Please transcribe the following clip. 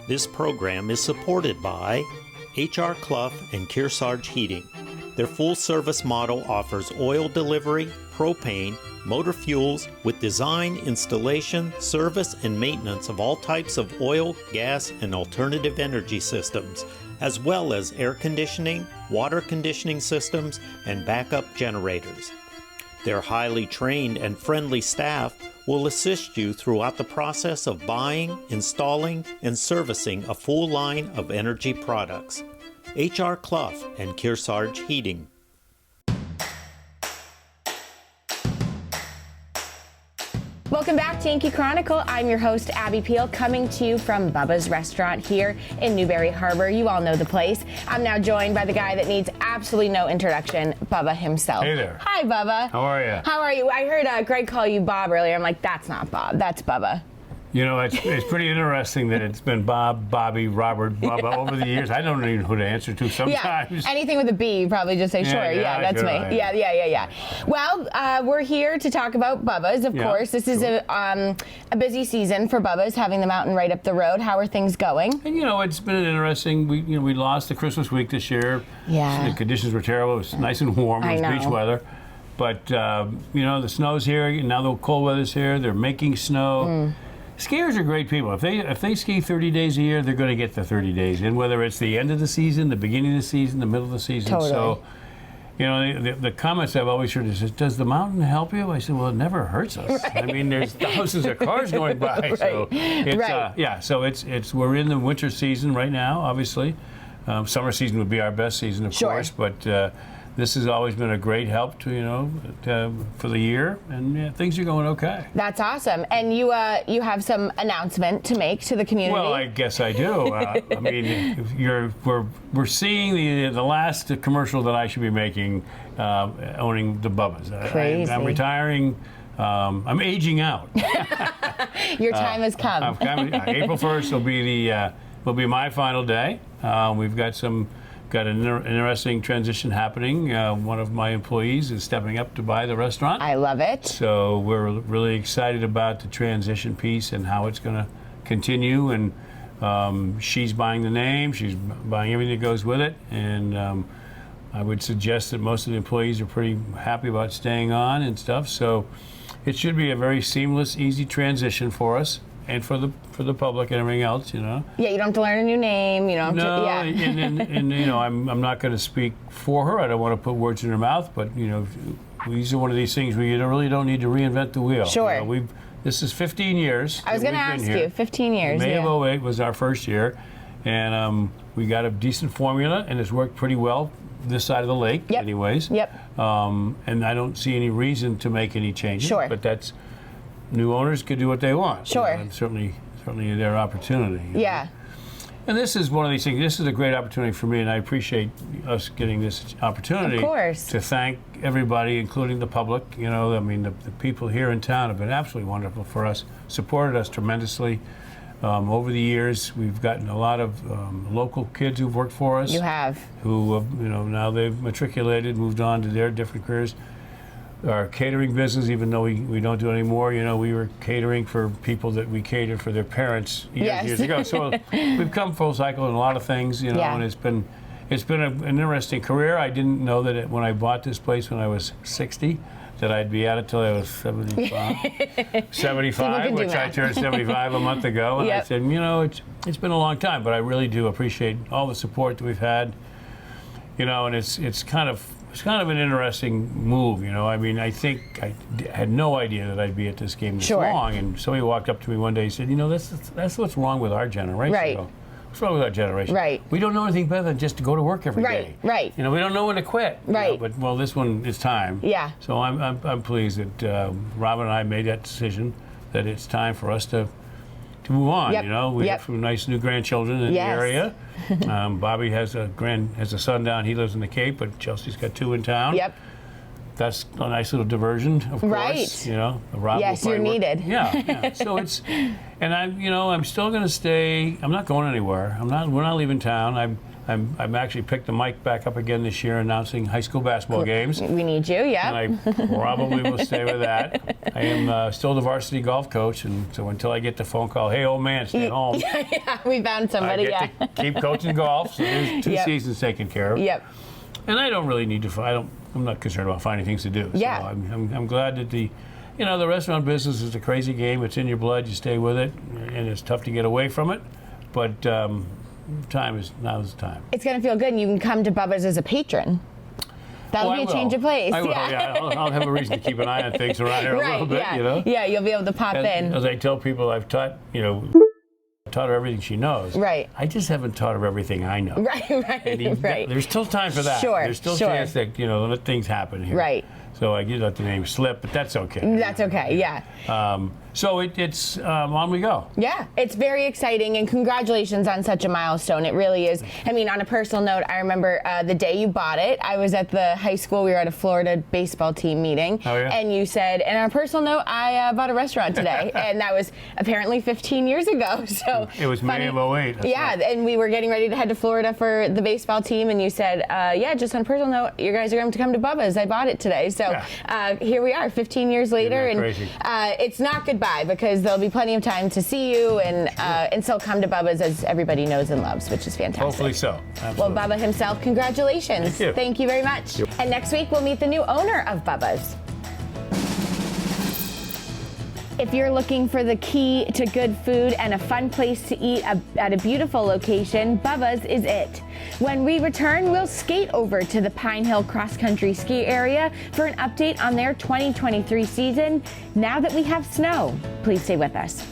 This program is supported by H.R. Clough and Kearsarge Heating. Their full-service model offers oil delivery, propane, motor fuels with design, installation, service, and maintenance of all types of oil, gas, and alternative energy systems, as well as air conditioning, water conditioning systems, and backup generators. Their highly trained and friendly staff will assist you throughout the process of buying, installing, and servicing a full line of energy products. H.R. Clough and Kearsarge Heating. Welcome back to Yankee Chronicle. I'm your host, Abby Peel, coming to you from Bubba's Restaurant here in Newberry Harbor. You all know the place. I'm now joined by the guy that needs absolutely no introduction, Bubba himself. Hey there. Hi, Bubba. How are you? How are you? I heard Greg call you Bob earlier. I'm like, that's not Bob. That's Bubba. You know, it's pretty interesting that it's been Bob, Bobby, Robert, Bubba over the years. I don't even know who to answer to sometimes. Yeah, anything with a B, you probably just say, sure, that's sure, me. Yeah. Well, we're here to talk about Bubba's, of course. This is a busy season for Bubba's, having the mountain right up the road. How are things going? And, you know, it's been an interesting, we lost the Christmas week this year. Yeah. The conditions were terrible. It was nice and warm. It was beach weather. But, you know, the snow's here. Now the cold weather's here. They're making snow. Skiers are great people. If they ski 30 days a year, they're going to get the 30 days in, whether it's the end of the season, the beginning of the season, the middle of the season. Totally. So, you know, the comments I've always heard is, does the mountain help you? I said, well, it never hurts us. Right. I mean, there's thousands of cars going by. Right. So it's, so it's we're in the winter season right now, obviously. Summer season would be our best season, of course, but this has always been a great help for the year, and things are going okay. That's awesome. And you have some announcement to make to the community. Well, I guess I do. I mean, we're seeing the last commercial that I should be making, owning the Bubbas. Crazy. I'm retiring. I'm aging out. Your time has come. April 1st will be my final day. We've got an interesting transition happening. One of my employees is stepping up to buy the restaurant. I love it. So we're really excited about the transition piece and how it's going to continue. And she's buying the name. She's buying everything that goes with it. And I would suggest that most of the employees are pretty happy about staying on and stuff. So it should be a very seamless, easy transition for us. And for the public and everything else, you know. Yeah, you don't have to learn a new name. You don't have to. Yeah. and you know, I'm not going to speak for her. I don't want to put words in her mouth. But you know, these are one of these things where you really don't need to reinvent the wheel. Sure. You know, this is 15 years. I was going to ask you, 15 years. May of 08 was our first year, and we got a decent formula, and it's worked pretty well this side of the lake, anyways. Yep. And I don't see any reason to make any changes. Sure. But that's. New owners could do what they want. Sure. And certainly their opportunity. Yeah. And this is one of these things. This is a great opportunity for me, and I appreciate us getting this opportunity. Of course. To thank everybody, including the public. You know, I mean, the people here in town have been absolutely wonderful for us, supported us tremendously. Over the years, we've gotten a lot of local kids who've worked for us. You have. Who, you know, now they've matriculated, moved on to their different careers. Our catering business, even though we don't do it anymore, you know, we were catering for people that we catered for their parents years ago. So we've come full cycle in a lot of things, you know, and it's been an interesting career. I didn't know that when I bought this place when I was 60, that I'd be at it till I was 75, which I turned 75 a month ago. And I said, you know, it's been a long time, but I really do appreciate all the support that we've had, you know, and it's kind of an interesting move, you know. I mean, I think I had no idea that I'd be at this game this long. And somebody walked up to me one day and said, you know, that's what's wrong with our generation. Right. What's wrong with our generation? Right. We don't know anything better than just to go to work every day. Right. You know, we don't know when to quit. Right. You know, but, well, this one is time. Yeah. So I'm pleased that Robin and I made that decision that it's time for us to move on. You know, we have some nice new grandchildren in the area. Bobby has a son down. He lives in the Cape, but Chelsea's got 2 in town. Yep. That's a nice little diversion, of course. You know, Rob you're needed. Yeah. So and I'm still going to stay. I'm not going anywhere. We're not leaving town. I'm actually picked the mic back up again this year, announcing high school basketball games. We need you, yeah. And I probably will stay with that. I am still the varsity golf coach, and so until I get the phone call, hey, old man, stay home. Yeah, we found somebody, I get to keep coaching golf, so there's 2 seasons taken care of. Yep. And I don't really need to. I'm not concerned about finding things to do. Yeah. So I'm glad that the restaurant business is a crazy game. It's in your blood. You stay with it, and it's tough to get away from it. But now's the time. It's going to feel good, and you can come to Bubba's as a patron. That'll be a change of place. I will, yeah. I'll have a reason to keep an eye on things around here a little bit, yeah. Yeah, you'll be able to pop in. As I tell people, I've taught her everything she knows. Right. I just haven't taught her everything I know. Right. There's still time for that. Sure. There's still a chance that, let things happen here. Right. So I did let the name slip, but that's okay. That's okay, yeah. So it's on we go. Yeah, it's very exciting, and congratulations on such a milestone. It really is. I mean, on a personal note, I remember the day you bought it. I was at the high school. We were at a Florida baseball team meeting. Oh, yeah? And you said, and on a personal note, I bought a restaurant today. And that was apparently 15 years ago. So it was May of 08. Yeah, right. And we were getting ready to head to Florida for the baseball team, and you said, yeah, just on a personal note, you guys are going to come to Bubba's. I bought it today. So here we are, 15 years later. And it's not goodbye, because there'll be plenty of time to see you and still come to Bubba's, as everybody knows and loves, which is fantastic. Hopefully so. Absolutely. Well, Bubba himself, congratulations. Thank you. Thank you very much. And next week, we'll meet the new owner of Bubba's. If you're looking for the key to good food and a fun place to eat at a beautiful location, Bubba's is it. When we return, we'll skate over to the Pine Hill Cross Country Ski Area for an update on their 2023 season now that we have snow. Please stay with us.